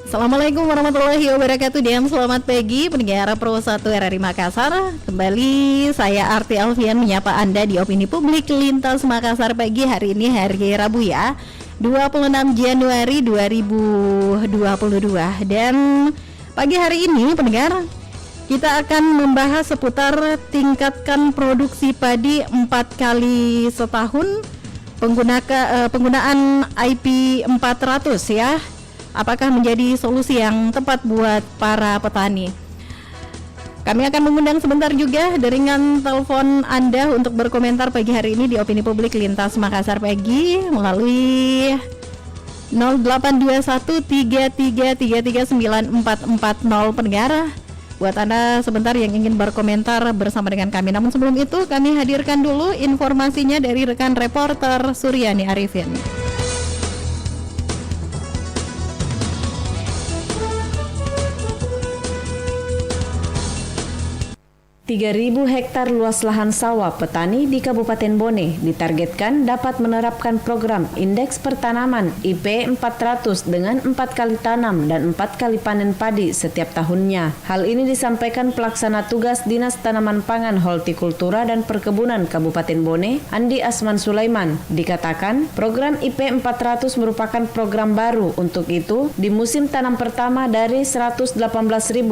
Assalamualaikum warahmatullahi wabarakatuh dan selamat pagi pendengar Pro 1 RRI Makassar. Kembali saya Arti Alfian menyapa Anda di Opini Publik Lintas Makassar pagi hari ini hari Rabu ya 26 Januari 2022. Dan pagi hari ini pendengar kita akan membahas seputar tingkatkan produksi padi 4 kali setahun penggunaan IP 400 ya. Apakah menjadi solusi yang tepat buat para petani? Kami akan mengundang sebentar juga jaringan telepon Anda untuk berkomentar pagi hari ini di Opini Publik Lintas Makassar pagi melalui 082133339440 pendengar. Buat Anda sebentar yang ingin berkomentar bersama dengan kami. Namun sebelum itu kami hadirkan dulu informasinya dari rekan reporter Suryani Arifin. 3.000 hektar luas lahan sawah petani di Kabupaten Bone ditargetkan dapat menerapkan program Indeks Pertanaman IP 400 dengan 4 kali tanam dan 4 kali panen padi setiap tahunnya. Hal ini disampaikan pelaksana tugas Dinas Tanaman Pangan Hortikultura dan Perkebunan Kabupaten Bone, Andi Asman Sulaiman. Dikatakan, program IP 400 merupakan program baru. Untuk itu, di musim tanam pertama dari 118.000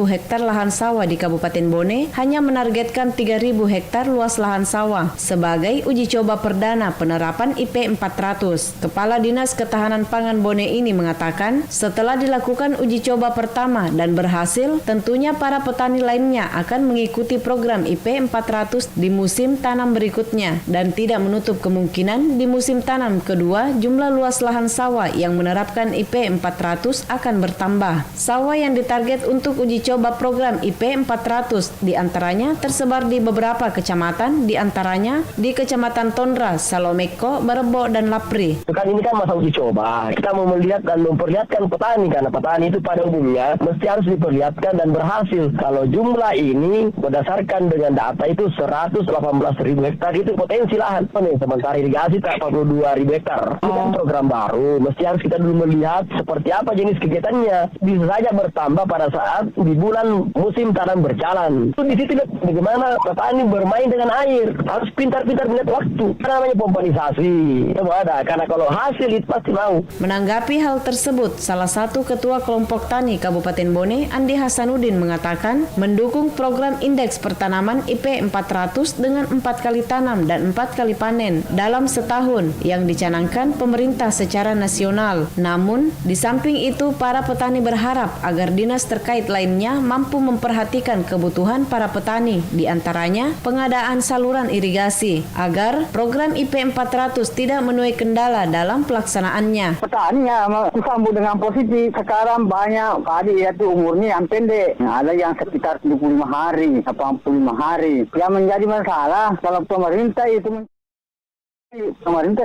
hektar lahan sawah di Kabupaten Bone, hanya menargetkan 3.000 hektar luas lahan sawah sebagai uji coba perdana penerapan IP 400. Kepala Dinas Ketahanan Pangan Bone ini mengatakan, setelah dilakukan uji coba pertama dan berhasil, tentunya para petani lainnya akan mengikuti program IP 400 di musim tanam berikutnya dan tidak menutup kemungkinan di musim tanam kedua jumlah luas lahan sawah yang menerapkan IP 400 akan bertambah. Sawah yang ditarget untuk uji coba program IP 400 diantaranya tersebar di beberapa kecamatan, diantaranya di Kecamatan Tondra, Salomeko, Barebo, dan Lapri. Kan ini kan masa uji coba. Kita mau melihat dan memperlihatkan petani, karena petani itu pada umumnya mesti harus diperlihatkan dan berhasil. Kalau jumlah ini berdasarkan dengan data itu 118.000 hektar itu potensi lahan. Sementara irigasi tak 42.000 hektar. Ini kan program baru. Mesti harus kita dulu melihat seperti apa jenis kegiatannya. Bisa saja bertambah pada saat di bulan musim tanam berjalan. Itu di situ bagaimana petani bermain dengan air, harus pintar-pintar melihat waktu. Namanya pompanisasi itu ada, karena kalau hasil itu pasti mau. Menanggapi hal tersebut, salah satu ketua kelompok tani Kabupaten Bone, Andi Hasanuddin mengatakan mendukung program Indeks Pertanaman IP 400 dengan 4 kali tanam dan 4 kali panen dalam setahun yang dicanangkan pemerintah secara nasional. Namun, di samping itu para petani berharap agar dinas terkait lainnya mampu memperhatikan kebutuhan para petani, di antaranya pengadaan saluran irigasi, agar program IP 400 tidak menuai kendala dalam pelaksanaannya. Petani ya sambut dengan positif. Sekarang banyak padi itu umurnya yang pendek. Ada yang sekitar 75 hari, 85 hari. Yang menjadi masalah kalau pemerintah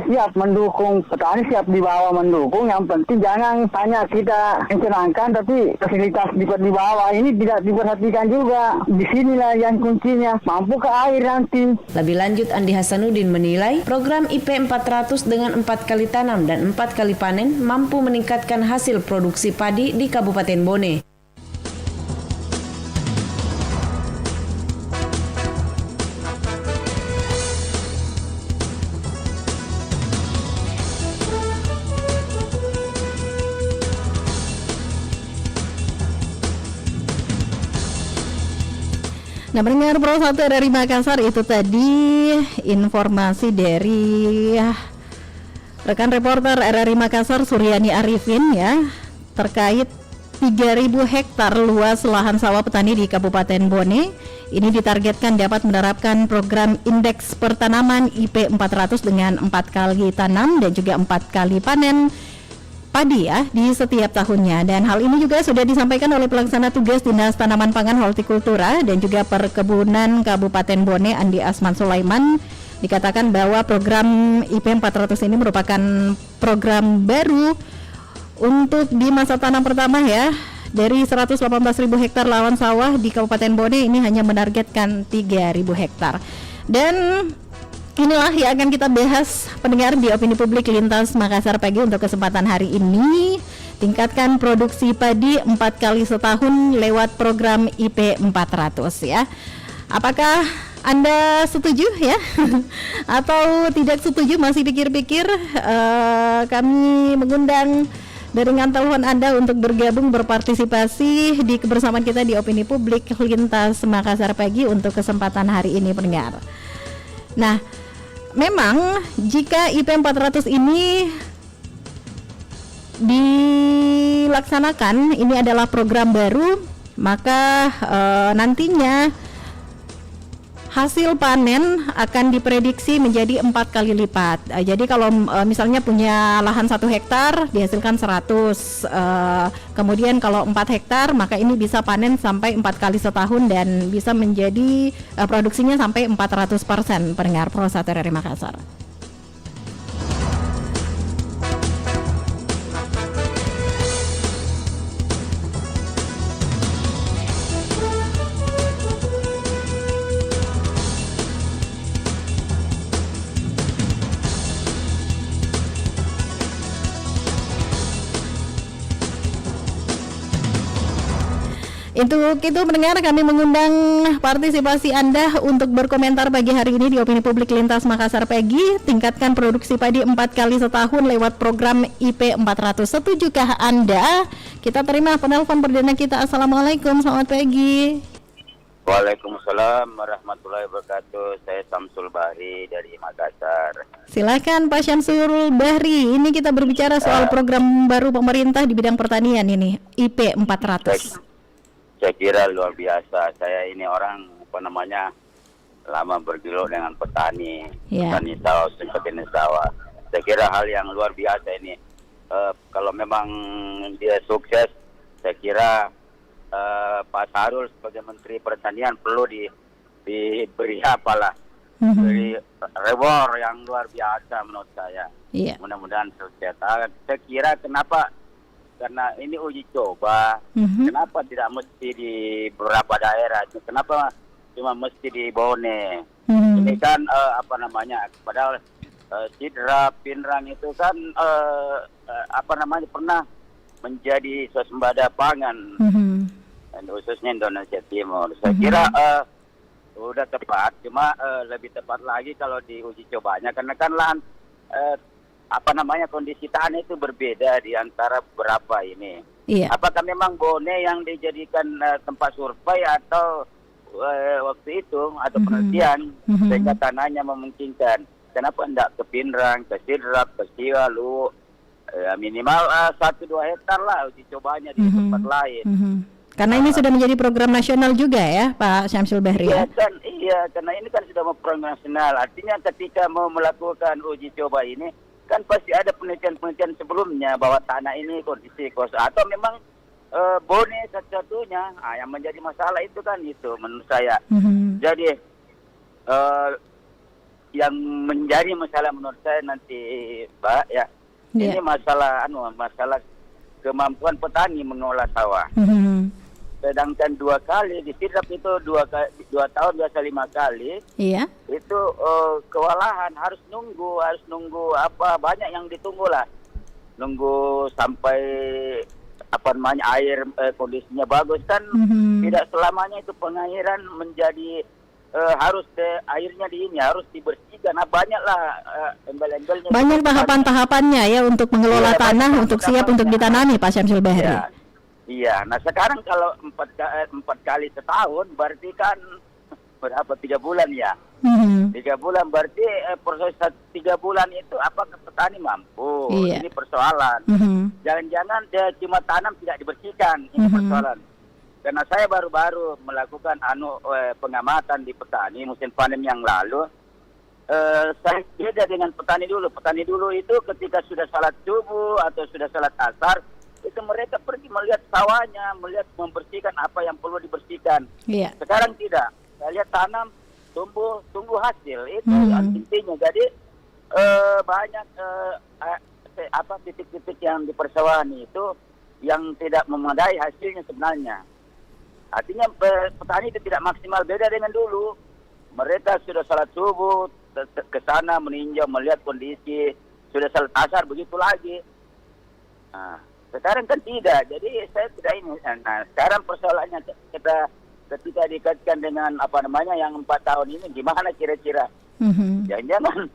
siap mendukung, petani siap dibawa mendukung. Yang penting jangan hanya kita mencerangkan, tapi fasilitas di bawah ini tidak diperhatikan juga. Disinilah yang kuncinya, mampu ke air nanti. Lebih lanjut, Andi Hasanuddin menilai program IP 400 dengan 4 kali tanam dan 4 kali panen mampu meningkatkan hasil produksi padi di Kabupaten Bone. Nah, pendengar Pro 1 RRI Makassar, itu tadi informasi dari rekan reporter RRI Makassar Suryani Arifin ya terkait 3.000 hektar luas lahan sawah petani di Kabupaten Bone. Ini ditargetkan dapat menerapkan program Indeks Pertanaman IP 400 dengan 4 kali tanam dan juga 4 kali panen padi ya di setiap tahunnya. Dan hal ini juga sudah disampaikan oleh pelaksana tugas Dinas Tanaman Pangan Hortikultura dan juga Perkebunan Kabupaten Bone, Andi Asman Sulaiman. Dikatakan bahwa program IP 400 ini merupakan program baru untuk di masa tanam pertama ya. Dari 118.000 hektar lahan sawah di Kabupaten Bone ini hanya menargetkan 3.000 hektar. Dan inilah yang akan kita bahas pendengar di Opini Publik Lintas Makassar pagi untuk kesempatan hari ini. tingkatkan produksi padi 4 kali setahun lewat program IP 400 ya. Apakah Anda setuju ya? Atau tidak setuju, masih pikir-pikir? Kami mengundang jaringan telepon Anda untuk bergabung berpartisipasi di kebersamaan kita di Opini Publik Lintas Makassar Pagi untuk kesempatan hari ini pendengar. Nah, memang jika IP 400 ini dilaksanakan, ini adalah program baru, maka nantinya hasil panen akan diprediksi menjadi 4 kali lipat. Jadi kalau misalnya punya lahan 1 hektar dihasilkan 100, kemudian kalau 4 hektar maka ini bisa panen sampai 4 kali setahun dan bisa menjadi produksinya sampai 400% pendengar Pro 1 RRI Makassar. Untuk itu mendengar, kami mengundang partisipasi Anda untuk berkomentar pagi hari ini di Opini Publik Lintas Makassar Pagi. Tingkatkan produksi padi 4 kali setahun lewat program IP 400. Setujukah Anda? Kita terima penelpon perdana kita. Assalamualaikum, selamat pagi. Waalaikumsalam warahmatullahi wabarakatuh. Saya Samsul Bahri dari Makassar. Silakan Pak Syamsul Bahri. Ini kita berbicara soal program baru pemerintah di bidang pertanian ini, IP 400. Saya kira luar biasa. Saya ini orang lama bergelut dengan petani, petani sawah, petani sawah. Saya kira hal yang luar biasa ini. Kalau memang dia sukses, saya kira Pak Sarul sebagai Menteri Pertanian perlu diberi beri reward yang luar biasa menurut saya. Mudah-mudahan sukses. Saya kira kenapa? Karena ini uji coba, kenapa tidak mesti di beberapa daerah? Kenapa cuma mesti di Bone? Ini kan padahal Sidrap, Pinrang itu kan pernah menjadi swasembada pangan, dan khususnya Indonesia Timur. Saya kira udah tepat, cuma lebih tepat lagi kalau diuji cobanya, karena kan lahan kondisi tanah itu berbeda di antara beberapa ini. Apakah memang Bone yang dijadikan tempat survei atau waktu itu atau penelitian sehingga tanahnya memungkinkan? Kenapa tidak ke Pinrang, ke Sidrap, ke Siwa, Lu, minimal 1-2 hektar lah uji cobanya di tempat lain. Karena ini sudah menjadi program nasional juga ya, Pak Syamsul Bahri. Iya, karena ini kan sudah program nasional. Artinya ketika mau melakukan uji coba ini kan pasti ada penelitian-penelitian sebelumnya bahwa tanah ini kondisi kos atau memang Bone satu-satunya. Yang menjadi masalah itu kan itu menurut saya. Jadi yang menjadi masalah menurut saya nanti Mbak ya, ini masalah kemampuan petani mengolah sawah. Sedangkan 2 kali di Sidrap itu 2 tahun biasa 5 kali. Itu kewalahan, harus nunggu banyak yang ditunggu lah. Nunggu sampai air kondisinya bagus kan. Tidak selamanya itu pengairan menjadi harus airnya harus dibersihkan. Banyaklah embel-embelnya. Banyak tahapan-tahapannya ya untuk mengelola tanah untuk siap untuk ditanami, Pak Syamsul Bahri. Iya, nah sekarang kalau 4 kali setahun berarti kan berapa 3 bulan ya? 3 bulan berarti proses 3 bulan itu apakah petani mampu? Ini persoalan. Jangan-jangan dia cuma tanam tidak dibersihkan, ini persoalan. Karena saya baru-baru melakukan pengamatan di petani musim panen yang lalu. Saya beda dengan petani dulu. Petani dulu itu ketika sudah salat subuh atau sudah salat asar, itu mereka pergi melihat sawahnya, membersihkan apa yang perlu dibersihkan. Sekarang tidak. Saya lihat tanam, tunggu hasil. Itu intinya. Jadi banyak titik-titik yang di persawahan itu yang tidak memadai hasilnya sebenarnya. Artinya petani itu tidak maksimal, beda dengan dulu. Mereka sudah salat subuh, ke sana meninjau, melihat kondisi, sudah salat asar, begitu lagi. Sekarang kan tidak, jadi saya tidak ini. Nah, sekarang persoalannya kita ketika dikaitkan dengan yang 4 tahun ini, gimana kira-kira? Jangan-jangan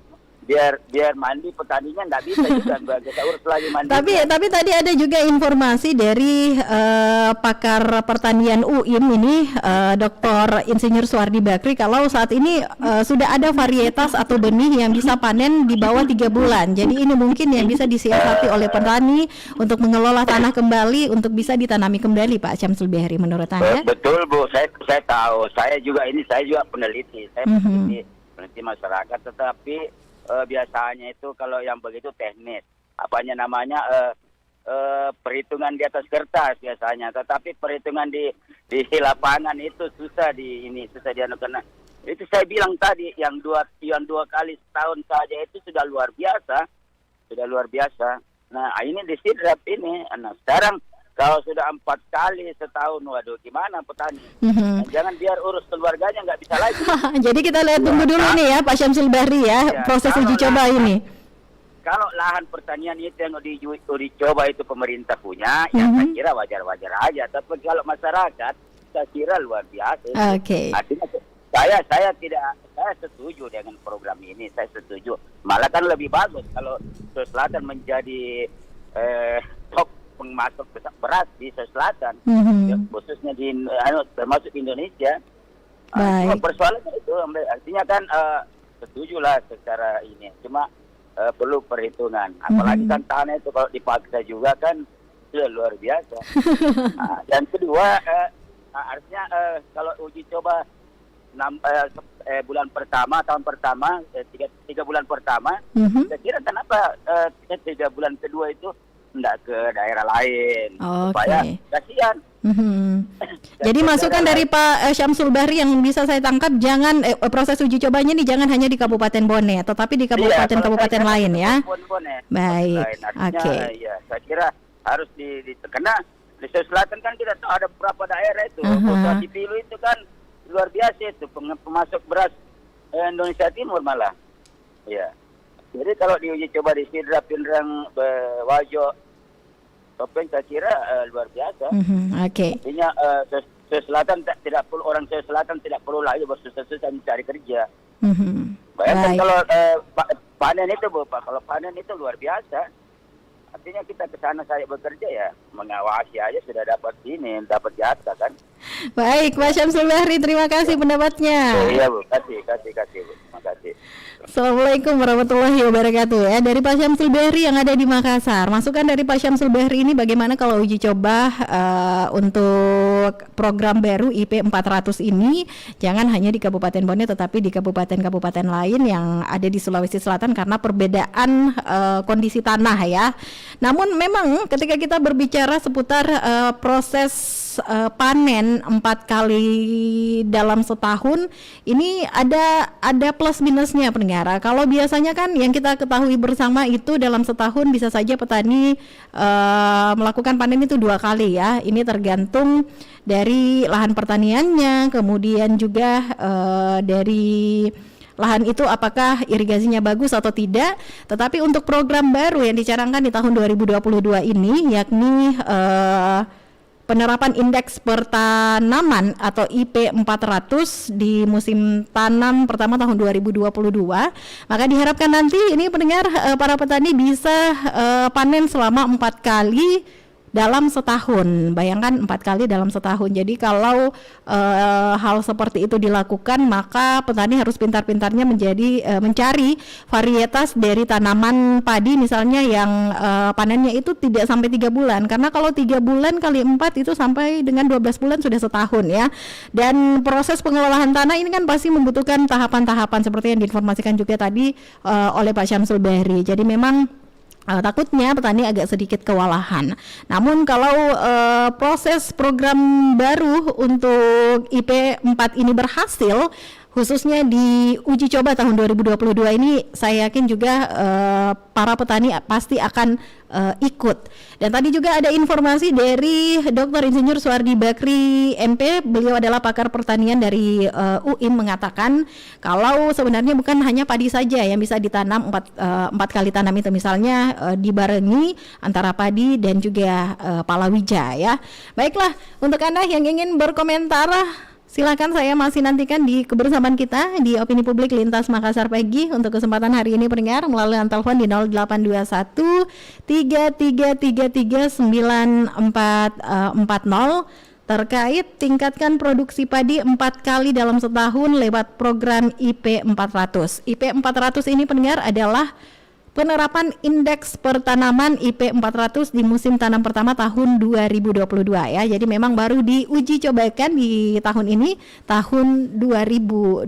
biar mandi petaninya nggak bisa juga, kita urus lagi mandi. Tapi tadi ada juga informasi dari pakar pertanian UIN ini, Dr. Insinyur Suwardi Bakri, kalau saat ini sudah ada varietas atau benih yang bisa panen di bawah 3 bulan. Jadi ini mungkin yang bisa disiasati oleh petani untuk mengelola tanah kembali untuk bisa ditanami kembali, Pak Syamsul Behri, menurut Anda? Betul Bu, saya tahu. Saya juga peneliti. Saya peneliti masyarakat, tetapi biasanya itu kalau yang begitu teknis, perhitungan di atas kertas biasanya, tetapi perhitungan di lapangan itu susah dianukan. Itu saya bilang tadi, yang dua kali setahun saja itu sudah luar biasa. Nah, ini disidrap ini. Nah, sekarang kalau sudah 4 kali setahun, waduh, gimana petani? Nah, jangan biar urus keluarganya nggak bisa lagi. Jadi kita lihat tunggu dulu nih ya, Pak Syamsul Behri ya, proses uji coba ini. Kalau lahan pertanian itu yang uji coba itu pemerintah punya, ya saya kira wajar-wajar aja. Tapi kalau masyarakat, saya kira luar biasa. Oke. Artinya saya setuju dengan program ini, saya setuju. Malah kan lebih bagus kalau Sulawesi Selatan menjadi top pengmasuk beras di Sulawesi Selatan, khususnya termasuk Indonesia. Baik. Persoalannya itu, artinya kan setujulah secara ini, cuma perlu perhitungan. Apalagi kan tanah itu kalau dipaksa juga kan sudah luar biasa. Dan kedua, artinya kalau uji coba bulan pertama, tahun pertama, 3 bulan pertama, saya kira kenapa 3 bulan kedua itu tidak ke daerah lain, supaya kasihan. Jadi masukan dari Pak Syamsul Behri yang bisa saya tangkap, jangan proses uji cobanya ini jangan hanya di Kabupaten Bone, tetapi di kabupaten-kabupaten lain ya. Baik, oke. Ya, saya kira harus karena di Sulawesi Selatan kan kita tahu ada beberapa daerah itu, Kota Cipilu itu kan luar biasa itu pemasok beras Indonesia Timur malah. Ya. Jadi kalau diuji coba di Sidrap, Pindrang, Wajo, Topeng, saya kira luar biasa. Oke. Artinya Sulawesi Selatan tidak perlu, orang Sulawesi Selatan tidak perlu lagi bersusah-susah mencari kerja. Bayangkan kalau panen itu, Bu, Pak, kalau panen itu luar biasa. Artinya kita ke sana saya bekerja ya, mengawasi aja sudah dapat jatah kan. Baik, Pak Syamsul Behri, terima kasih pendapatnya. Iya, Bu, kasih Bu. Terima kasih. Assalamualaikum warahmatullahi wabarakatuh ya. Dari Pak Syamsul Behri yang ada di Makassar. Masukan dari Pak Syamsul Behri ini bagaimana kalau uji coba untuk program baru IP 400 ini jangan hanya di Kabupaten Bone tetapi di kabupaten-kabupaten lain yang ada di Sulawesi Selatan karena perbedaan kondisi tanah ya. Namun memang ketika kita berbicara seputar proses panen 4 kali dalam setahun ini ada plus minusnya pendengar. Kalau biasanya kan yang kita ketahui bersama itu dalam setahun bisa saja petani melakukan panen itu 2 kali ya. Ini tergantung dari lahan pertaniannya, kemudian juga dari lahan itu apakah irigasinya bagus atau tidak. Tetapi untuk program baru yang dicanangkan di tahun 2022 ini yakni penerapan indeks pertanaman atau IP 400 di musim tanam pertama tahun 2022, maka diharapkan nanti ini pendengar para petani bisa panen selama 4 kali dalam setahun. Bayangkan 4 kali dalam setahun. Jadi kalau hal seperti itu dilakukan, maka petani harus pintar-pintarnya mencari varietas dari tanaman padi misalnya yang panennya itu tidak sampai 3 bulan. Karena kalau 3 bulan kali 4 itu sampai dengan 12 bulan sudah setahun ya. Dan proses pengelolaan tanah ini kan pasti membutuhkan tahapan-tahapan seperti yang diinformasikan juga tadi oleh Pak Syamsul Behri. Jadi memang takutnya petani agak sedikit kewalahan. Namun kalau proses program baru untuk IP 4 ini berhasil, khususnya di uji coba tahun 2022 ini saya yakin juga para petani pasti akan ikut. Dan tadi juga ada informasi dari Dr. Insinyur Suardi Bakri MP, beliau adalah pakar pertanian dari UIN, mengatakan kalau sebenarnya bukan hanya padi saja yang bisa ditanam, empat kali tanam itu misalnya dibarengi antara padi dan juga palawija ya. Baiklah, untuk Anda yang ingin berkomentar, silakan, saya masih nantikan di kebersamaan kita di Opini Publik Lintas Makassar Pagi. Untuk kesempatan hari ini pendengar melalui telepon di 0821 3333 9440 terkait tingkatkan produksi padi 4 kali dalam setahun lewat program IP 400. IP 400 ini pendengar adalah penerapan indeks pertanaman IP 400 di musim tanam pertama tahun 2022 ya. Jadi memang baru diuji cobakan di tahun ini, tahun 2022.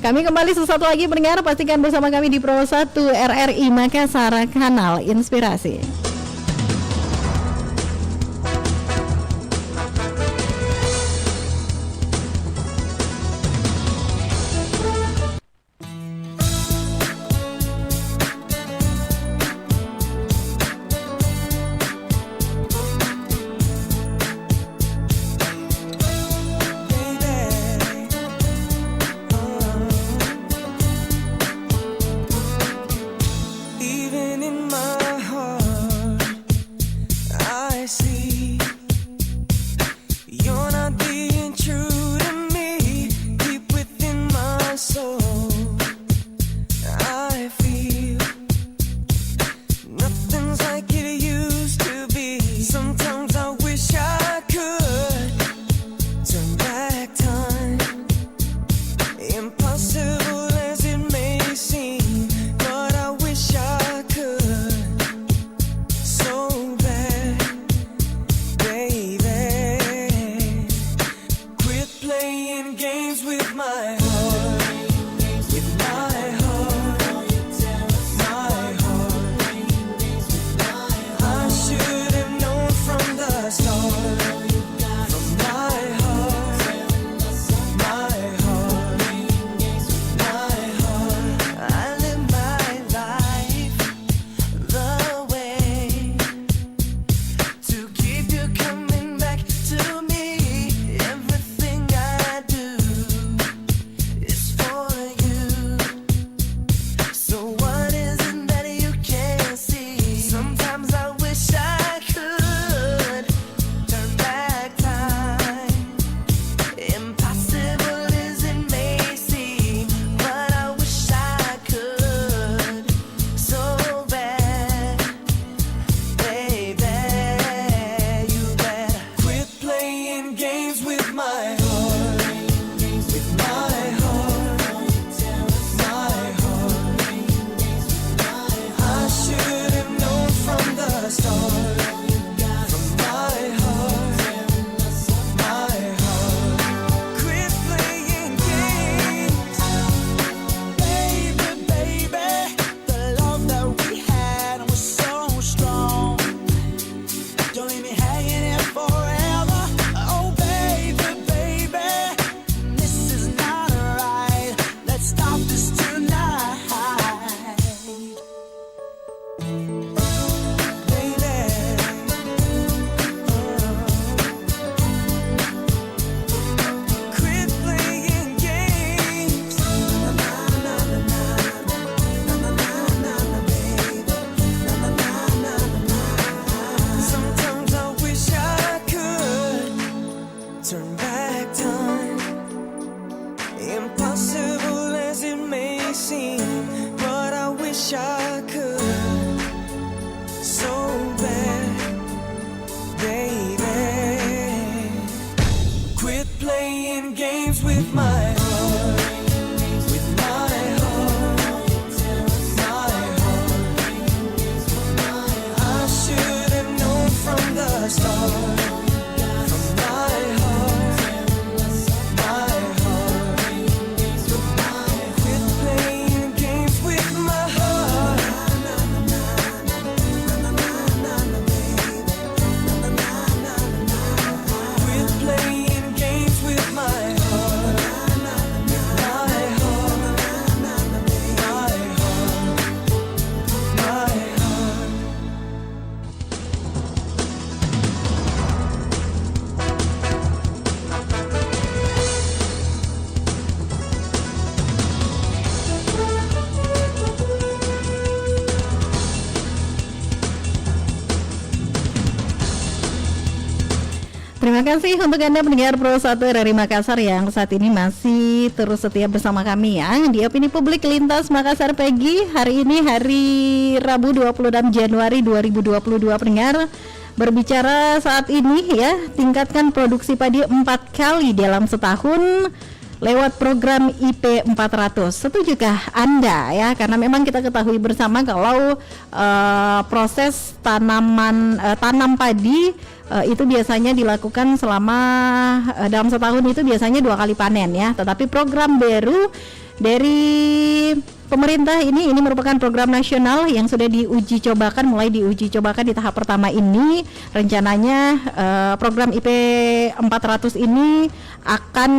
Kami kembali sesaat lagi pendengar, pastikan bersama kami di Pro 1 RRI Makassar, Kanal Inspirasi. Terima kasih untuk Anda pendengar Pro 1 RRI Makassar yang saat ini masih terus setia bersama kami ya di Opini Publik Lintas Makassar Pagi. Hari ini hari Rabu 26 Januari 2022 pendengar. Berbicara saat ini ya, tingkatkan produksi padi 4 kali dalam setahun lewat program IP 400. Setujukah Anda ya? Karena memang kita ketahui bersama kalau proses tanam padi itu biasanya dilakukan selama dalam setahun itu biasanya 2 kali panen ya. Tetapi program baru dari pemerintah ini merupakan program nasional yang sudah mulai diuji cobakan di tahap pertama ini. Rencananya program IP 400 ini akan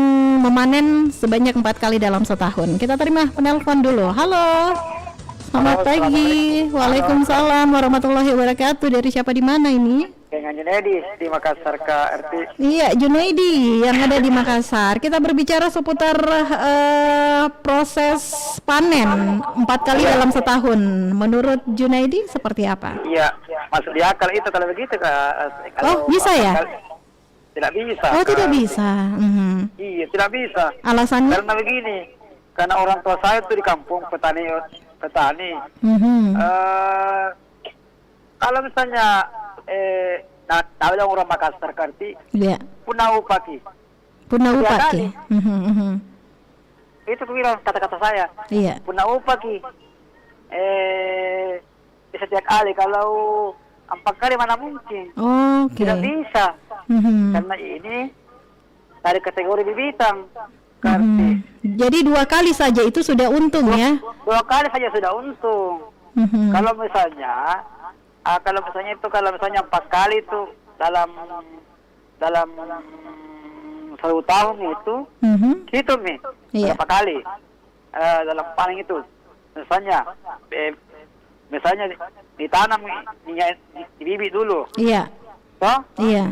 memanen sebanyak 4 kali dalam setahun. Kita terima penelpon dulu. Halo. Selamat pagi. Waalaikumsalam warahmatullahi wabarakatuh. Dari siapa di mana ini? Dengan Junaidi di Makassar KRT. Iya, Junaidi yang ada di Makassar. Kita berbicara seputar proses panen 4 kali dalam setahun. Menurut Junaidi seperti apa? Iya, masuk di akal itu kalau begitu kalau bisa ya? Tidak bisa. Oh, tidak bisa. Iya, tidak bisa. Alasannya? Karena begini, karena orang tua saya itu di kampung petani. Kalau misalnya tahu yang orang Makassar karti, iya. Punau paki. Itu bilang kata-kata saya. Iya. Punau paki. Setiap kali kalau 4 kali mana mungkin. Oke. Tidak bisa. Karena ini dari kategori bibitang. Jadi 2 kali saja itu sudah untung ya? 2 kali saja sudah untung. Kalau misalnya kalau misalnya 4 kali itu dalam 1 tahun itu, hitung nih berapa kali dalam panen itu. Misalnya ditanam di bibit dulu. Iya. Toh? Iya.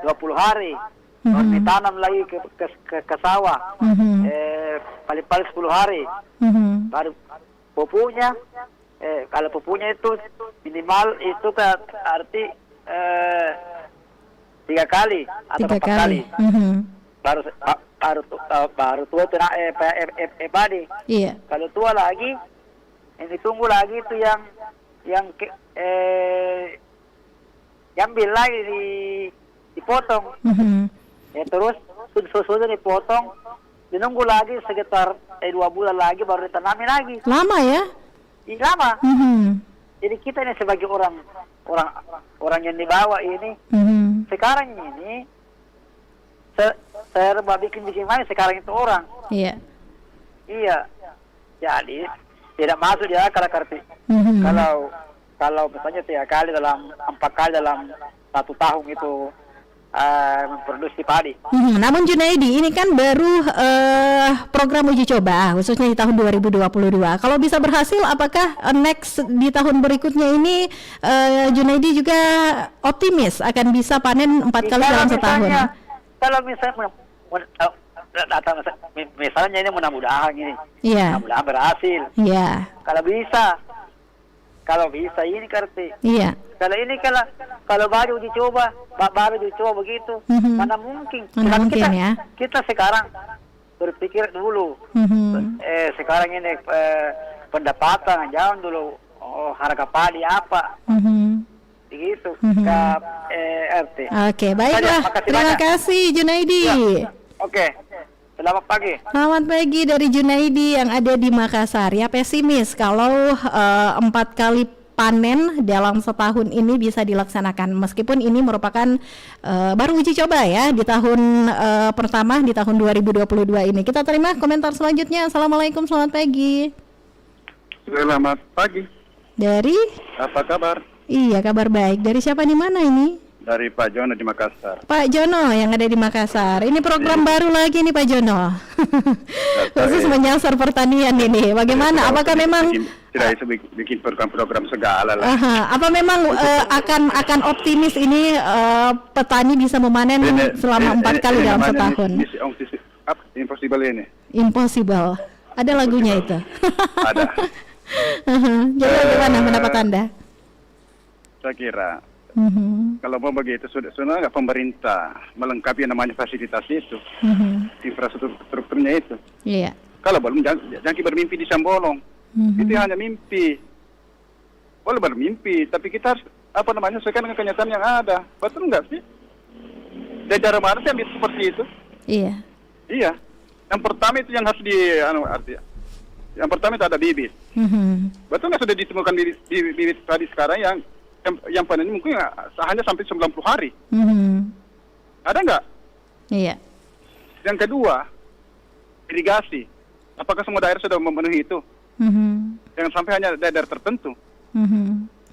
20 hari. Baru ditanam lagi ke sawah. Paling-paling 10 hari. Baru pupuknya. Kalau pupuknya itu minimal itu arti 3 kali atau 4 kali. Baru tua itu padi. Iya. Kalau tua lagi, ini tunggu lagi itu yang ambil lagi dipotong. Ya terus sudah dipotong, dinunggu lagi sekitar 2 bulan lagi baru ditanamin lagi. Lama ya? Lama. Jadi kita ini sebagai orang yang dibawa ini, sekarang ini serba bikin main sekarang itu orang. Iya. Iya. Jadi tidak masuk di akal karti. Kalau misalnya 3 kali 4 kali dalam 1 tahun itu memproduksi padi. Namun Junaidi, ini kan baru program uji coba khususnya di tahun 2022. Kalau bisa berhasil, apakah next di tahun berikutnya ini Junaidi juga optimis akan bisa panen 4 kali dalam setahun? Kalau misalnya ini mudah-mudahan ini, mudah-mudahan berhasil. Iya. Kalau bisa ini karti. Iya. Kalau baru dicoba begitu, mana mungkin? Mana mungkin ya? Kita sekarang berpikir dulu. Sekarang ini pendapatan jangan dulu harga padi apa. Begitu. RT. Oke, baiklah. Terima kasih Junaidi. Ya. Oke. Selamat pagi. Selamat pagi dari Junaidi yang ada di Makassar. Ya, pesimis kalau 4 kali panen dalam setahun ini bisa dilaksanakan, meskipun ini merupakan baru uji coba ya di tahun pertama di tahun 2022 ini. Kita terima komentar selanjutnya. Assalamualaikum, selamat pagi. Selamat pagi. Dari? Apa kabar? Iya, kabar baik. Dari siapa di mana ini? Dari Pak Jono di Makassar. Pak Jono yang ada di Makassar. Ini program baru lagi nih Pak Jono. Khusus menyasar pertanian ini. Bagaimana? Apakah memang tidak bisa bikin program-program segala lah. Apa memang akan optimis ini petani bisa memanen selama 4 kali dalam setahun? Impossible ini. Impossible. Ada lagunya itu. Ada. Jadi bagaimana pendapat Anda? Saya kira Kalau mau begitu, sudah nggak pemerintah melengkapi yang namanya fasilitas itu, infrastrukturnya itu. Iya. Kalau belum, jangan kita bermimpi di Sambolong. Itu hanya mimpi. Boleh bermimpi, tapi kita harus sesuaikan dengan kenyataan yang ada. Betul nggak sih? Daerah mana sih yang seperti itu? Iya. Iya. Yang pertama itu yang harus yang pertama itu ada bibit. Betul nggak sudah ditemukan bibit tadi sekarang yang panen mungkin hanya sampai 90 hari. Ada nggak? Iya. Yang kedua, irigasi. Apakah semua daerah sudah memenuhi itu? Jangan sampai hanya daerah tertentu.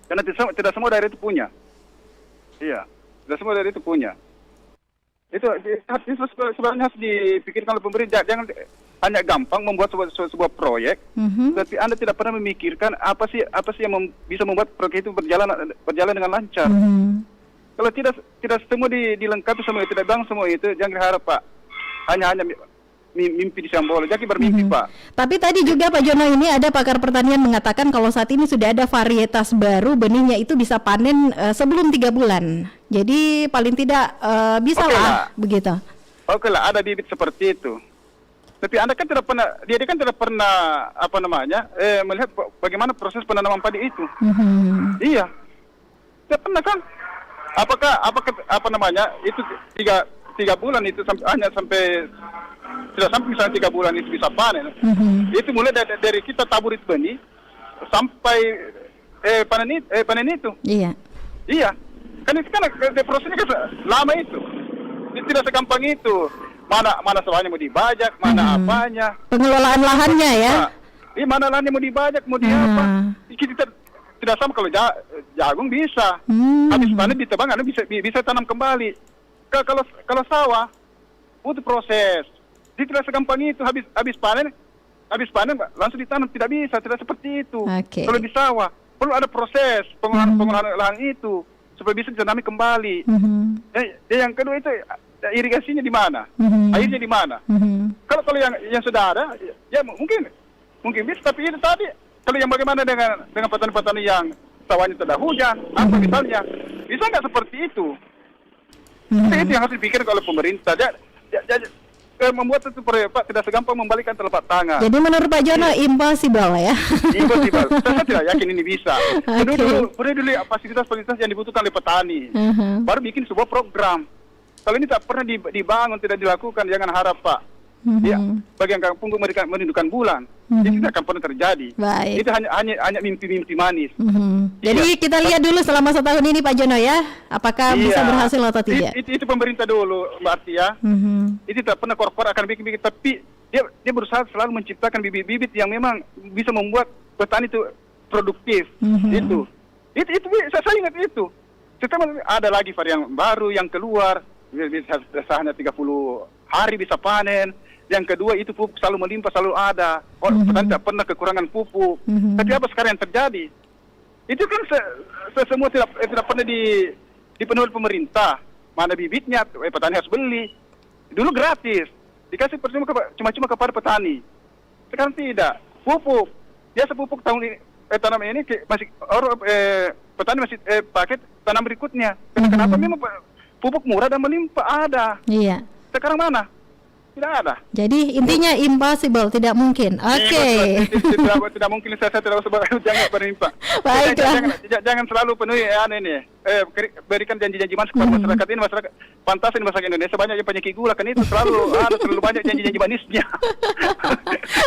Karena tidak semua daerah itu punya. Iya, tidak semua daerah itu punya. Itu sebenarnya harus dipikirkan oleh pemerintah. Jangan hanya gampang membuat sebuah proyek, tapi Anda tidak pernah memikirkan apa sih yang bisa membuat proyek itu berjalan dengan lancar. Kalau tidak semua dilengkapi semua itu, tidak bang semua itu, jangan harap Pak. Hanya mimpi di Sambolong, jadi bermimpi Pak. Tapi tadi juga Pak Jono, ini ada pakar pertanian mengatakan kalau saat ini sudah ada varietas baru, benihnya itu bisa panen sebelum 3 bulan. Jadi paling tidak bisa lah begitu. Oke lah, ada bibit seperti itu. Tapi Anda kan tidak pernah, dia kan tidak pernah melihat bagaimana proses penanaman padi itu. Iya, tidak pernah kan? Apakah itu 3 bulan itu hanya sampai tidak sampai misalnya 3 bulan itu bisa panen. Itu mulai dari kita tabur itu benih sampai panen itu. Iya. Iya. Kan itu kan prosesnya kan lama itu. Tidak segampang itu. Mana sawahnya mau dibajak, mana apanya. Pengelolaan lahannya ya. Mana lahannya mau dibajak, mau diapa. Kita tidak sama kalau jagung bisa. Habis panen ditebang, bisa tanam kembali. Kalau sawah butuh proses. Jadi tidak segampang itu, habis panen langsung ditanam, tidak bisa, tidak seperti itu. Kalau di sawah perlu ada proses pengolahan lahan itu supaya bisa ditanami kembali. Yang kedua itu irigasinya di mana, airnya di mana. Kalau yang sudah ada, ya mungkin bisa, tapi itu tadi kalau yang bagaimana dengan petani-petani yang sawahnya tidak hujan, apa misalnya, bisa nggak seperti itu? Itu yang harus dipikirkan oleh pemerintah. Membuat itu Pak tidak segampang membalikan telapak tangan. Jadi menurut Pak Jono impossible ya? Impossible. Saya tidak yakin ini bisa. Perlu dulu fasilitas-fasilitas yang dibutuhkan oleh petani. Baru bikin sebuah program. Kalau ini tak pernah dibangun, tidak dilakukan, jangan harap Pak. Ya, bagi yang kampung merindukan bulan, itu tidak akan pernah terjadi. Baik. Itu hanya mimpi-mimpi manis. Jadi kita lihat dulu selama setahun ini Pak Jono ya, apakah bisa berhasil atau tidak. Itu pemerintah dulu Mbak Artia. Itu tak pernah korporat akan bikin, tapi dia berusaha selalu menciptakan bibit-bibit yang memang bisa membuat petani itu produktif. Itu saya ingat itu. Setelah ada lagi varian baru yang keluar, bisa hanya 30 hari bisa panen. Yang kedua itu pupuk selalu melimpah, selalu ada. Petani tidak pernah kekurangan pupuk. Tapi apa sekarang yang terjadi? Itu kan semua tidak pernah dipenuhi oleh pemerintah. Mana bibitnya, petani harus beli. Dulu gratis, dikasih cuma kepada petani. Sekarang tidak. Pupuk, biasa pupuk tahun ini tanam ini masih petani masih pakai tanam berikutnya. Kenapa memang pupuk murah dan melimpah ada? Iya. Sekarang mana? Tidak ada. Jadi intinya impossible, tidak mungkin. Oke. Tidak mungkin, saya tidak usah jangan bermimpi. Baiklah. Jangan selalu penuhi ini. Berikan janji-janji manis kepada masyarakat ini, masyarakat pantas ini masyarakat Indonesia banyak yang penyakit gula, kan itu selalu banyak janji-janji manisnya.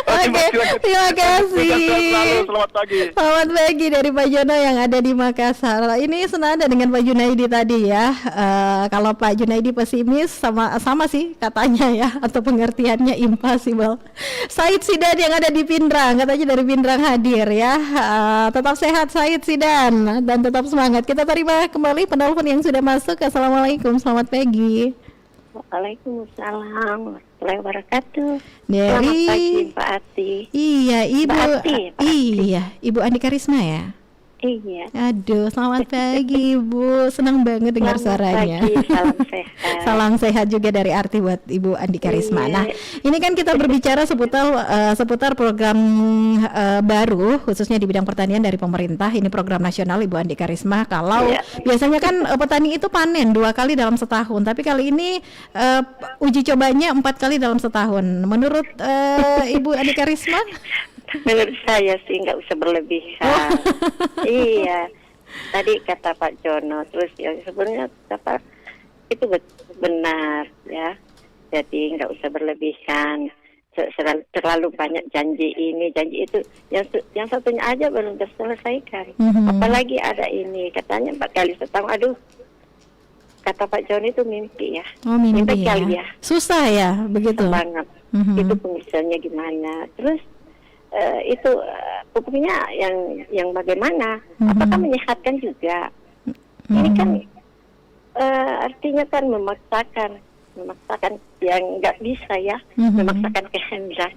Oke, terima kasih. Selamat pagi. Selamat pagi dari Pak Jono yang ada di Makassar. Ini senada dengan Pak Junaidi tadi ya. Kalau Pak Junaidi pesimis sama sih katanya ya, atau pengertiannya impossible. Said Sidan yang ada di Pindrang, katanya dari Pindrang hadir ya. Tetap sehat Said Sidan dan tetap semangat. Kita terima kembali penelpon yang sudah masuk. Assalamualaikum, selamat pagi. Waalaikumsalam warahmatullahi wabarakatuh. Dari Selamat pagi Pak Ati. Iya, Ibu. Pak Ati. Iya, Ibu Andika Risma ya. Iya. Aduh, selamat pagi Ibu. Senang banget dengar suaranya. Pagi, salam sehat. Salam sehat juga dari Arti buat Ibu Andika Risma. Iya. Nah, ini kan kita berbicara seputar program baru khususnya di bidang pertanian dari pemerintah. Ini program nasional Ibu Andika Risma. Kalau biasanya kan petani itu panen 2 kali dalam setahun, tapi kali ini uji cobanya 4 kali dalam setahun. Menurut Ibu Andika Risma? Menurut saya sih nggak usah berlebihan. Iya. Tadi kata Pak Jono, terus yang sebenarnya apa itu benar ya. Jadi nggak usah berlebihan. Terlalu banyak janji ini, janji itu. Yang satunya aja belum terselesaikan. Apalagi ada ini, katanya 4 kali setahun. Aduh, kata Pak Jono itu mimpi ya. Oh, mimpi ya. Kali ya. Susah ya, begitu. Susah banget. Itu pengusahanya gimana? Terus itu pupuknya yang bagaimana? Apakah menyehatkan juga? Ini kan artinya kan memaksakan yang nggak bisa ya, memaksakan kehendak.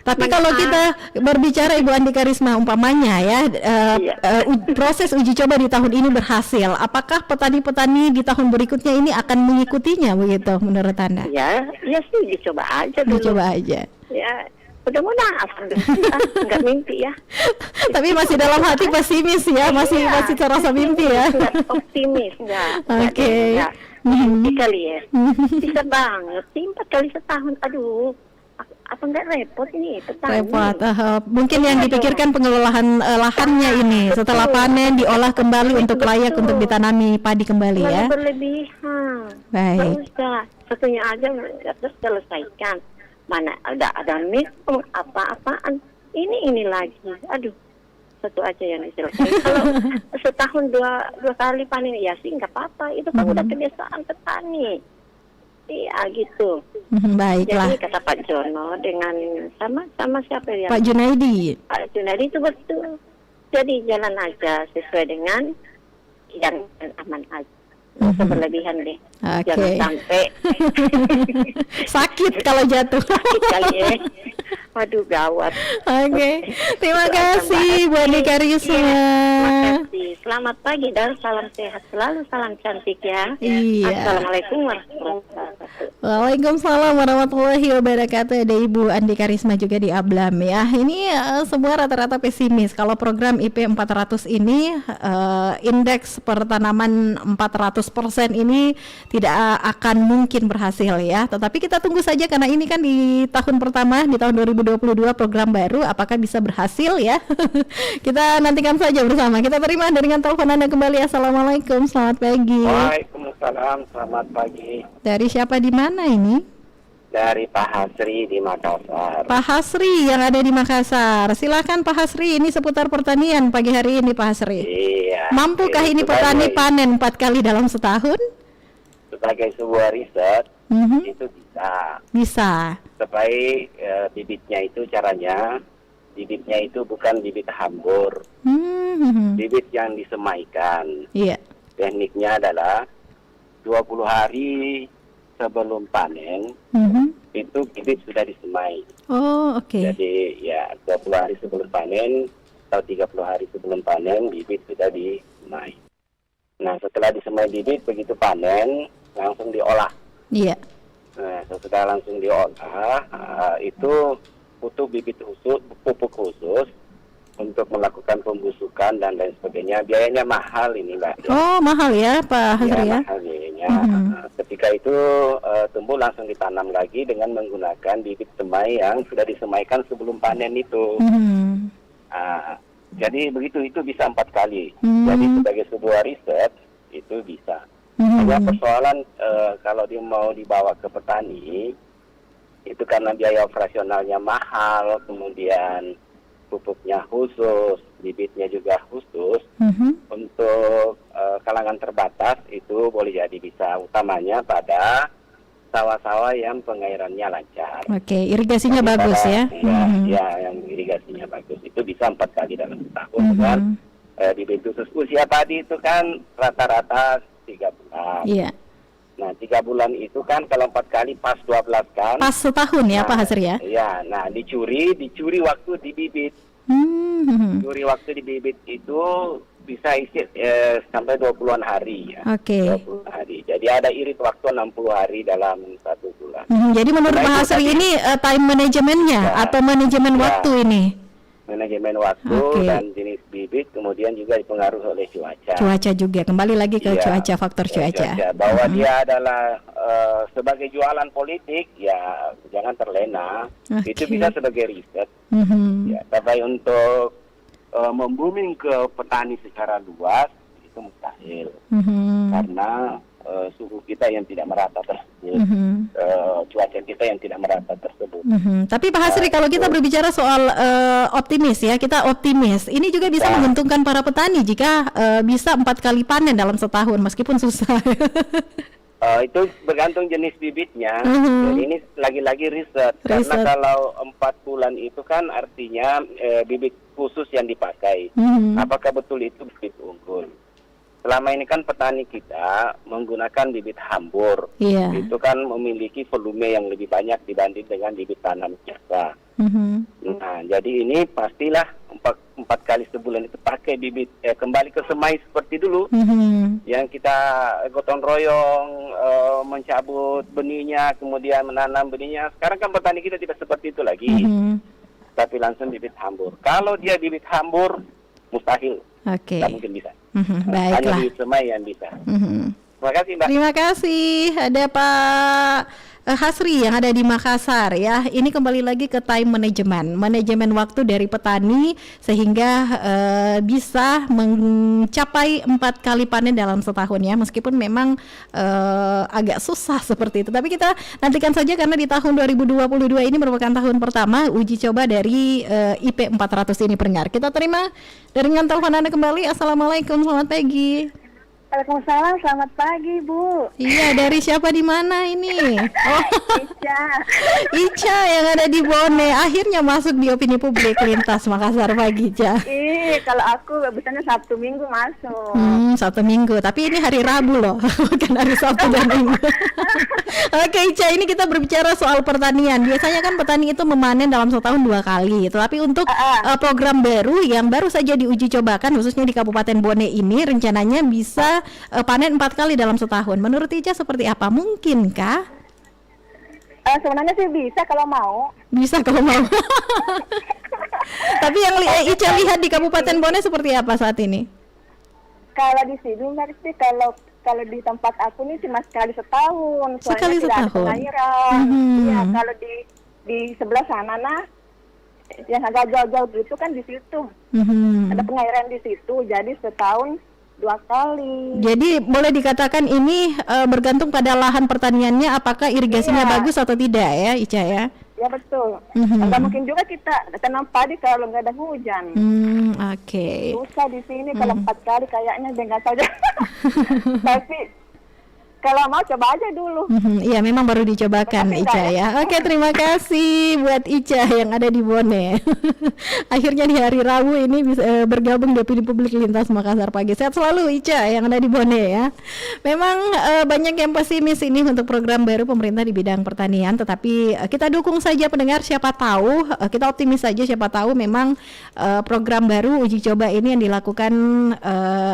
Tapi kalau kita berbicara Ibu Andika Risma umpamanya ya, proses uji coba di tahun ini berhasil, apakah petani-petani di tahun berikutnya ini akan mengikutinya begitu menurut Anda? Ya sih dicoba aja dulu. Dicoba aja. Ya, mudah-mudahan alhamdulillah nggak mimpi ya. Tapi masih dalam hati pesimis ya, masih terasa mimpi ya. Nggak optimis, nggak. Oke. Mimpi kali ya. Bisa banget sih 4 kali setahun. Aduh, apa nggak repot ini petani? Repot. Mungkin yang dipikirkan pengelolaan lahannya ini setelah panen diolah kembali untuk layak untuk ditanami padi kembali ya. Berlebihan. Baik. Nggak usah. Satunya aja harus selesaikan. Mana ada mikro apa-apaan. Ini lagi. Aduh, satu aja yang diselesaikan. Kalau setahun dua kali panen ya sih nggak apa-apa. Itu kan udah kebiasaan petani. Iya gitu. Baiklah. Jadi kata Pak Jono dengan sama siapa ya? Pak Junaidi. Pak Junaidi itu betul. Jadi jalan aja sesuai dengan yang aman aja. Nggak usah berlebihan deh. Jangan sampai sakit kalau jatuh. Sakit kali ya. Waduh gawat. Terima kasih Bu Andika Risma. Terima kasih. Selamat pagi dan salam sehat selalu, salam cantik ya. Iya. Assalamualaikum warahmatullahi wabarakatuh. Waalaikumsalam warahmatullahi wabarakatuh. Ada Ibu Andika Risma juga di Ablam ya. Ini semua rata-rata pesimis kalau program IP 400 ini indeks pertanaman 400% ini tidak akan mungkin berhasil ya. Tetapi kita tunggu saja karena ini kan di tahun pertama, di tahun 2022 program baru, apakah bisa berhasil ya? Kita nantikan saja bersama. Kita terima dengan telepon Anda kembali. Assalamualaikum, selamat pagi. Waalaikumsalam, selamat pagi. Dari siapa di mana ini? Dari Pak Hasri di Makassar. Pak Hasri yang ada di Makassar. Silakan Pak Hasri, ini seputar pertanian pagi hari ini Pak Hasri. Iya. Mampukah ini petani panen 4 kali dalam setahun? Sebagai sebuah riset, itu bisa. Bisa. Supaya bibitnya itu caranya, bibitnya itu bukan bibit hambur. Bibit yang disemaikan. Iya. Tekniknya adalah 20 hari sebelum panen, itu bibit sudah disemai. Oh, oke. Jadi ya 20 hari sebelum panen atau 30 hari sebelum panen bibit sudah disemai. Nah, setelah disemai bibit begitu panen langsung diolah. Iya. Nah, setelah langsung diolah itu butuh bibit khusus, pupuk khusus untuk melakukan pembusukan dan lain sebagainya. Biayanya mahal ini, Mbak. Oh, mahal ya Pak Hasri ya? Mahal biayanya. Ketika itu tumbuh langsung ditanam lagi dengan menggunakan bibit semai yang sudah disemaikan sebelum panen itu. Jadi begitu, itu bisa 4 kali. Jadi sebagai sebuah riset itu bisa. Hanya persoalan kalau dia mau dibawa ke petani itu karena biaya operasionalnya mahal, kemudian pupuknya khusus, bibitnya juga khusus. Untuk kalangan terbatas itu boleh jadi bisa, utamanya pada sawah-sawah yang pengairannya lancar. Oke, irigasinya bagus ya? Ya, yang irigasinya bagus itu bisa 4 kali dalam setahun. Dan bibit khusus usia padi itu kan rata-rata 3 bulan. Iya. Nah, 3 bulan itu kan kalau 4 kali pas 12 kan. Pas setahun ya Pak Hasri ya? Iya, nah dicuri waktu di bibit. Duri waktu di bibit itu bisa isi sampai 20-an hari ya. Oke. 20 hari. Jadi ada irit waktu 60 hari dalam 1 bulan. Jadi menurut Pak Hasri ini time manajemennya atau manajemen waktu ini? Manajemen waktu dan jenis bibit, kemudian juga dipengaruhi oleh cuaca. Cuaca juga, kembali lagi ke cuaca, faktor cuaca. Bahwa dia adalah sebagai jualan politik, ya jangan terlena. Itu bisa sebagai riset. Ya, tapi untuk membooming ke petani secara luas itu mustahil. Karena suhu kita yang tidak merata tersebut, cuaca kita yang tidak merata tersebut. Tapi Pak Hasri, kalau kita berbicara soal optimis ya, kita optimis. Ini juga bisa menguntungkan para petani jika bisa 4 kali panen dalam setahun, meskipun susah. Itu bergantung jenis bibitnya. Jadi ini lagi-lagi riset. Karena kalau 4 bulan itu kan artinya bibit khusus yang dipakai. Apakah betul itu bibit unggul? Selama ini kan petani kita menggunakan bibit hambur. Itu kan memiliki volume yang lebih banyak dibanding dengan bibit tanam biasa. Nah, jadi ini pastilah 4 kali sebulan itu pakai bibit kembali ke semai seperti dulu. Yang kita gotong royong mencabut benihnya, kemudian menanam benihnya. Sekarang kan petani kita tidak seperti itu lagi. Tapi langsung bibit hambur. Kalau dia bibit hambur, mustahil. Tidak mungkin bisa. Baiklah. Hanya bibit semai yang bisa. Terima kasih, Mbak. Terima kasih. Ada Pak Hasri yang ada di Makassar ya. Ini kembali lagi ke time management, manajemen waktu dari petani sehingga bisa mencapai 4 kali panen dalam setahun ya. Meskipun memang agak susah seperti itu. Tapi kita nantikan saja karena di tahun 2022 ini merupakan tahun pertama uji coba dari IP 400 ini pendengar. Kita terima dengan telepon Anda kembali. Assalamualaikum, selamat pagi. Waalaikumsalam, selamat pagi Bu. Iya, dari siapa di mana ini? Oh, Ica yang ada di Bone. Akhirnya masuk di opini publik lintas Makassar pagi, Ica. Kalau aku biasanya Sabtu Minggu masuk. Sabtu Minggu, tapi ini hari Rabu loh, bukan hari Sabtu dan Minggu. Oke, Ica, ini kita berbicara soal pertanian. Biasanya kan petani itu memanen dalam setahun 2 kali. Tapi untuk program baru yang baru saja diuji cobakan, khususnya di Kabupaten Bone ini, rencananya bisa panen 4 kali dalam setahun. Menurut Ica seperti apa? Mungkinkah? Sebenarnya sih bisa kalau mau. Bisa kalau mau. Tapi yang Ica lihat di Kabupaten Bone seperti apa saat ini? Kalau di sini sih kalau di tempat aku ini cuma sekali setahun. Sekali tidak setahun. Ada pengairan. Iya, kalau di sebelah sana yang agak jauh-jauh gitu kan di situ. Ada pengairan di situ. Jadi setahun 2 kali. Jadi boleh dikatakan ini bergantung pada lahan pertaniannya, apakah irigasinya bagus atau tidak ya, Ica ya? Ya betul. Nggak mungkin juga kita tanam padi kalau nggak ada hujan. Oke. Susah di sini kalau 4 kali kayaknya dengan saja. Tapi kalau mau coba aja dulu. Iya, memang baru dicobakan Ica ya. Oke, terima kasih buat Ica yang ada di Bone. Akhirnya di hari Rabu ini bisa bergabung di opini publik lintas Makassar pagi. Sehat selalu Ica yang ada di Bone ya. Memang banyak yang pesimis ini untuk program baru pemerintah di bidang pertanian, tetapi kita dukung saja pendengar, siapa tahu kita optimis saja, siapa tahu memang program baru uji coba ini yang dilakukan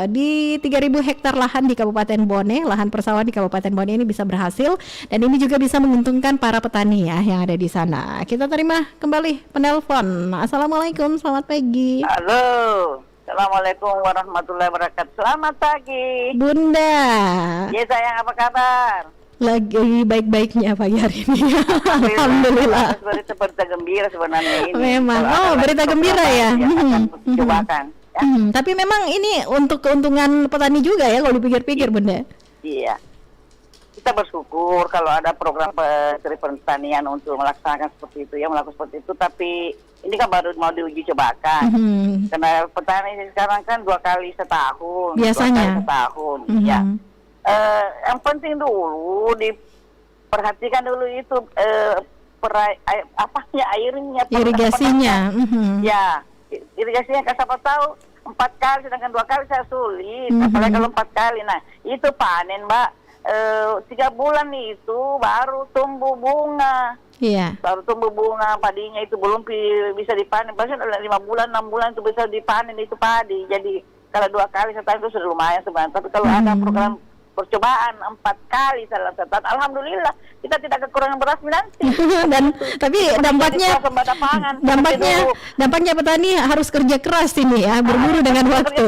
di 3.000 hektar lahan di Kabupaten Bone, lahan persawahan di Kabupaten Bone ini bisa berhasil, dan ini juga bisa menguntungkan para petani ya yang ada di sana. Kita terima kembali penelpon. Assalamualaikum, selamat pagi. Halo, assalamualaikum warahmatullahi wabarakatuh. Selamat pagi, Bunda. Ya sayang, apa kabar? Lagi baik-baiknya pagi hari ini. Alhamdulillah. Berita gembira sebenarnya ini. Memang, berita gembira ya. Cobakan. Tapi memang ini untuk keuntungan petani juga ya kalau dipikir-pikir, Bunda. Iya. Kita bersyukur kalau ada program Menteri Pertanian untuk melaksanakan seperti itu, ya melakukan seperti itu. Tapi ini kan baru mau diuji cobakan. Karena petani sekarang kan 2 kali setahun. Biasanya. 2 kali setahun. Ya. Yang penting dulu diperhatikan dulu itu airnya. Irigasinya. Ya, irigasinya kan siapa tahu 4 kali sedangkan 2 kali saya sulit. Apalagi kalau 4 kali. Nah, itu panen, Mbak. 3 bulan itu baru tumbuh bunga. Iya. Baru tumbuh bunga padinya itu belum bisa dipanen. Biasanya 5 bulan, 6 bulan itu bisa dipanen itu padi. Jadi kalau 2 kali setahun itu sudah lumayan sebenarnya. Tapi kalau ada program percobaan 4 kali dalam setahun, alhamdulillah kita tidak kekurangan beras nanti. Dan tapi dampaknya petani harus kerja keras ini ya, berburu dengan waktu.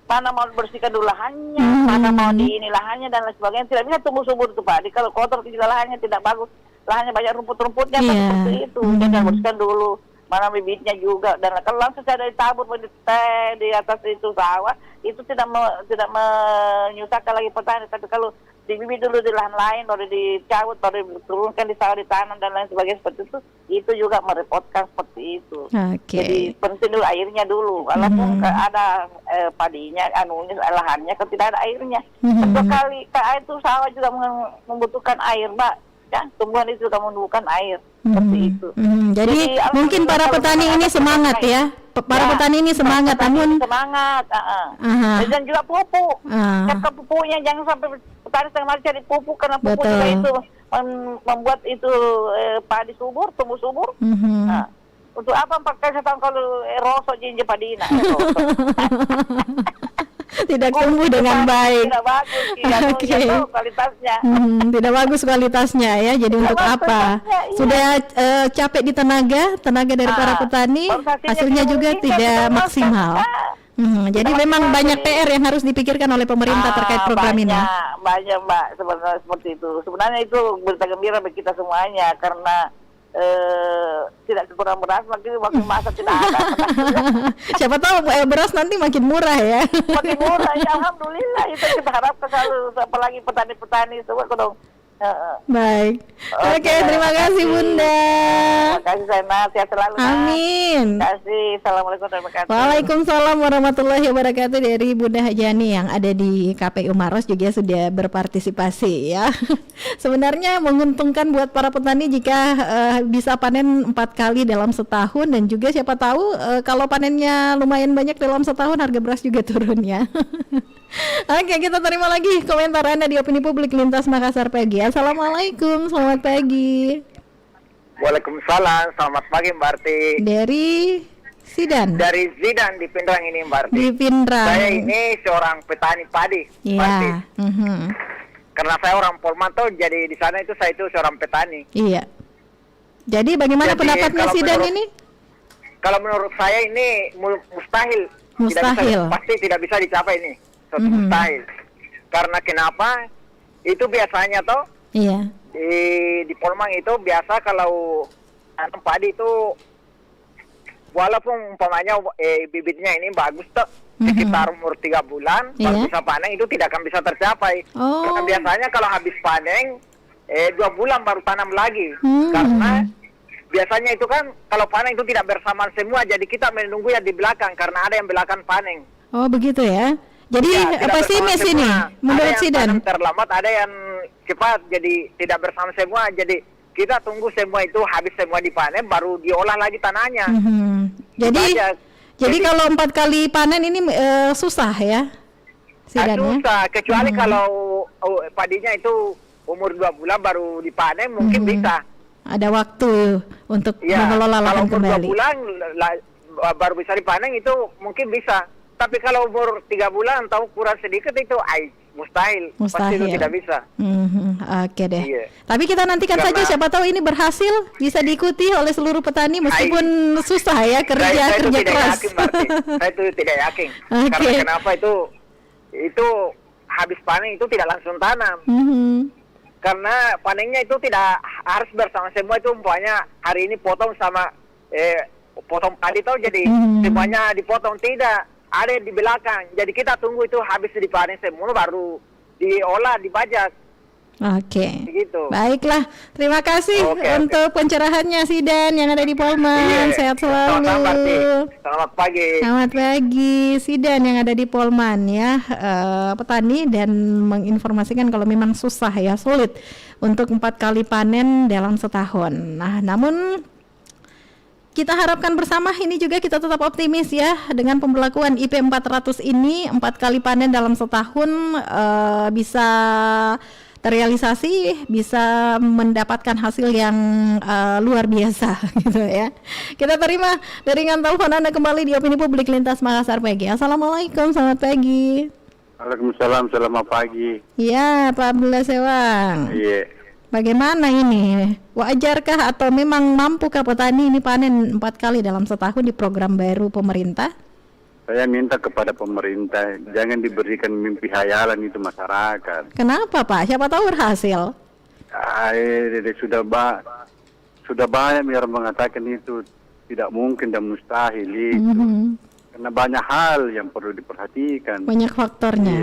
Mana mau bersihkan dulu lahannya, mana mau di ini lahannya dan lain sebagainya. Tidak bisa tumbuh subur itu Pak. Kalau kotor tidak lahannya tidak bagus, lahannya banyak rumput-rumputnya seperti itu. Jangan bersihkan dulu. Mana bibitnya juga, dan kalau langsung saya dari tabur di atas itu sawah itu tidak menyusahkan lagi petani. Tapi kalau dibibit dulu di lahan lain, baru dicabut, baru diturunkan di sawah, ditanam dan lain sebagainya seperti itu juga merepotkan seperti itu. Jadi penting dulu airnya dulu, walaupun ada padinya, lahannya, kalau tidak ada airnya. Satu kali itu sawah juga membutuhkan air, Mbak. Ya, tumbuhan itu juga membutuhkan air seperti itu. Jadi mungkin para petani ini semangat ya. Para petani ini semangat, namun semangat. Dan juga pupuk. Kan pupuknya jangan sampai petani setengah mati cari pupuk, karena pupuk juga itu membuat itu padi subur, tumbuh subur. Untuk apa pakai setahun kalau rosok jinja padina? Tidak tumbuh dengan baik. Tidak bagus kualitasnya. Tidak bagus kualitasnya ya. Jadi untuk apa? Sudah capek di tenaga dari para petani, hasilnya juga tidak maksimal. Jadi memang banyak PR yang harus dipikirkan oleh pemerintah terkait program ini. Banyak Mbak, sebenarnya seperti itu. Sebenarnya itu berita gembira bagi kita semuanya, karena tidak kekurangan beras, makin masa tidak ada. Siapa tahu beras nanti makin murah ya. Makin murah ya, alhamdulillah. Itu kita harapkan selalu, apalagi petani-petani semua dong. Baik. Oke, terima kasih Bunda. Terima kasih Zainal, sehat selalu. Amin. Terima kasih. Assalamualaikum warahmatullahi wabarakatuh. Waalaikumsalam warahmatullahi wabarakatuh. Dari Bunda Hajani yang ada di KPU Maros juga sudah berpartisipasi ya. Sebenarnya menguntungkan buat para petani jika bisa panen 4 kali dalam setahun, dan juga siapa tahu kalau panennya lumayan banyak dalam setahun, harga beras juga turun ya. Oke, kita terima lagi komentar Anda di Opini Publik Lintas Makassar pagi. Assalamualaikum, selamat pagi. Waalaikumsalam, selamat pagi Mbak Arti. Dari Zidan. Dari Zidan di Pindrang ini Mbak Arti. Di Pindrang. Saya ini seorang petani padi. Iya. Karena saya orang Polmanto, jadi di sana itu saya itu seorang petani. Iya. Jadi bagaimana pendapatnya Zidan ini? Kalau menurut saya ini mustahil. Pasti tidak bisa dicapai ini. Mustahil. Karena kenapa? Itu biasanya toh. Iya. Di Polman itu biasa kalau tanam padi itu walaupun umpamanya bibitnya ini bagus toh, sekitar umur 3 bulan baru bisa panen, itu tidak akan bisa tercapai. Karena biasanya kalau habis panen 2 bulan baru tanam lagi. Karena biasanya itu kan kalau panen itu tidak bersamaan semua, jadi kita menunggu yang di belakang karena ada yang belakang panen. Oh begitu ya. Jadi pesimis ini menurut Zidan. Ada yang terlambat, ada yang cepat, jadi tidak bersama semua. Jadi kita tunggu semua itu habis semua dipanen baru diolah lagi tanahnya. Jadi kalau 4 kali panen ini susah ya Zidan, susah, kecuali kalau padinya itu umur 2 bulan baru dipanen mungkin bisa. Ada waktu untuk mengelola lahan kembali. Kalau umur 2 bulan baru bisa dipanen itu mungkin bisa. Tapi kalau umur 3 bulan atau kurang sedikit itu mustahil. Pasti itu tidak bisa. Oke deh. Tapi kita nantikan saja, siapa tahu ini berhasil, bisa diikuti oleh seluruh petani meskipun susah ya kerja keras. Saya itu tidak yakin. Karena kenapa itu habis panen itu tidak langsung tanam. Karena panennya itu tidak harus bersama semua, itu umpamanya hari ini potong sama potong padi itu jadi semuanya dipotong, tidak. Ada di belakang, jadi kita tunggu itu habis dipanen semua baru diolah, dibajak. Oke. Begitu. Baiklah, terima kasih untuk pencerahannya Zidan yang ada di Polman. Sehat selalu. Selamat pagi. Selamat pagi, Zidan yang ada di Polman ya, petani, dan menginformasikan kalau memang susah ya, sulit untuk 4 kali panen dalam setahun. Nah, namun kita harapkan bersama ini juga kita tetap optimis ya, dengan pemberlakuan IP 400 ini 4 kali panen dalam setahun bisa terrealisasi bisa mendapatkan hasil yang luar biasa gitu ya. Kita terima jaringan telepon Anda kembali di Opini Publik Lintas Makassar pagi. Assalamualaikum, selamat pagi. Waalaikumsalam, selamat pagi. Ya, Pak Abdullah Sewang. Iya. Bagaimana ini? Wajarkah atau memang mampukah petani ini panen 4 kali dalam setahun di program baru pemerintah? Saya minta kepada pemerintah jangan diberikan mimpi hayalan itu masyarakat. Kenapa Pak? Siapa tahu berhasil. Sudah banyak yang mengatakan itu tidak mungkin dan mustahil itu. Karena banyak hal yang perlu diperhatikan. Banyak faktornya.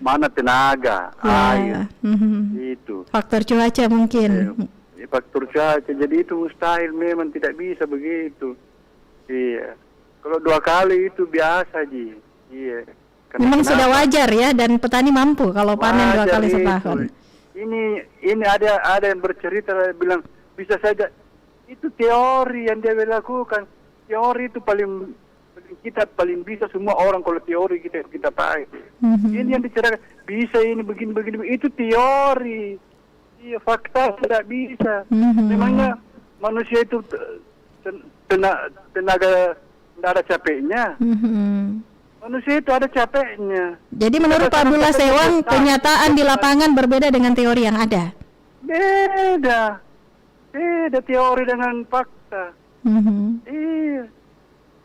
Mana tenaga, air, itu. Faktor cuaca mungkin. Faktor cuaca, jadi itu mustahil, memang tidak bisa begitu. Iya. Kalau 2 kali itu biasa, Ji. Iya. Memang sudah wajar ya, dan petani mampu kalau panen 2 kali setahun. Ini ada yang bercerita bilang bisa saja. Itu teori yang dia lakukan. Teori itu kita paling bisa semua orang kalau teori kita pakai. Ini yang diceritakan bisa ini begini itu teori. Iya, fakta tidak bisa. Memangnya manusia itu tenaga tidak ada capeknya. Manusia itu ada capeknya. Jadi menurut Pak Abdullah Sewang kenyataan di lapangan berbeda dengan teori yang ada. Beda teori dengan fakta. Iya.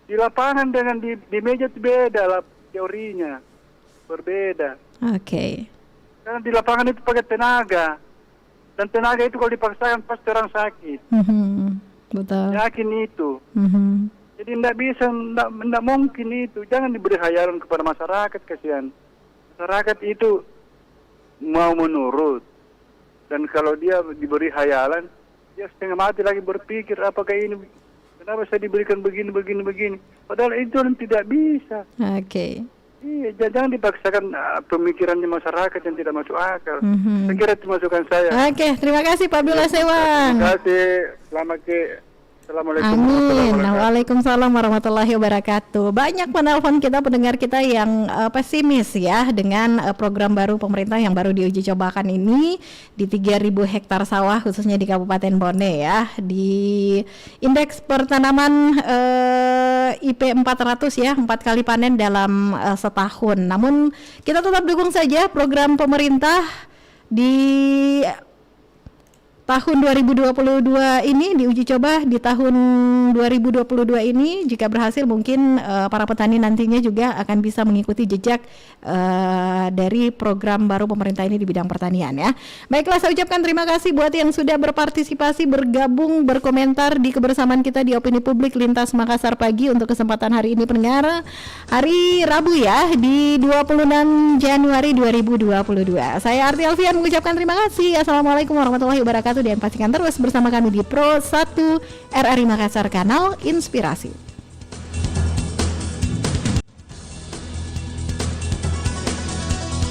Di lapangan dengan di meja itu beda lah teorinya, berbeda. Oke. Karena di lapangan itu pakai tenaga, dan tenaga itu kalau dipaksakan pasti orang sakit. Betul. Yakin itu. Jadi tidak mungkin itu. Jangan diberi hayalan kepada masyarakat, kasihan. Masyarakat itu mau menurut, dan kalau dia diberi hayalan, dia setengah mati lagi berpikir apakah ini. Kenapa saya diberikan begini. Padahal itu tidak bisa. Oke. Iya, jangan dipaksakan pemikirannya masyarakat yang tidak masuk akal. Saya kira itu masukan saya. Oke, terima kasih Pak Abdullah Sewang. Terima kasih. Selamat ke. Assalamualaikum. Amin. Waalaikumsalam warahmatullahi wabarakatuh. Banyak penelpon kita, pendengar kita yang pesimis ya dengan program baru pemerintah yang baru diuji cobakan ini di 3.000 hektar sawah khususnya di Kabupaten Bone ya, di indeks pertanaman IP 400 ya, 4 kali panen dalam setahun. Namun kita tetap dukung saja program pemerintah di tahun 2022 ini, diuji coba di tahun 2022 ini. Jika berhasil mungkin para petani nantinya juga akan bisa mengikuti jejak dari program baru pemerintah ini di bidang pertanian ya. Baiklah, saya ucapkan terima kasih buat yang sudah berpartisipasi, bergabung, berkomentar di kebersamaan kita di Opini Publik Lintas Makassar pagi untuk kesempatan hari ini pendengar. Hari Rabu ya, di 26 Januari 2022. Saya Arti Alfian mengucapkan terima kasih. Assalamualaikum warahmatullahi wabarakatuh. Dan pastikan terus bersama kami di Pro 1 RRI Makassar, kanal Inspirasi.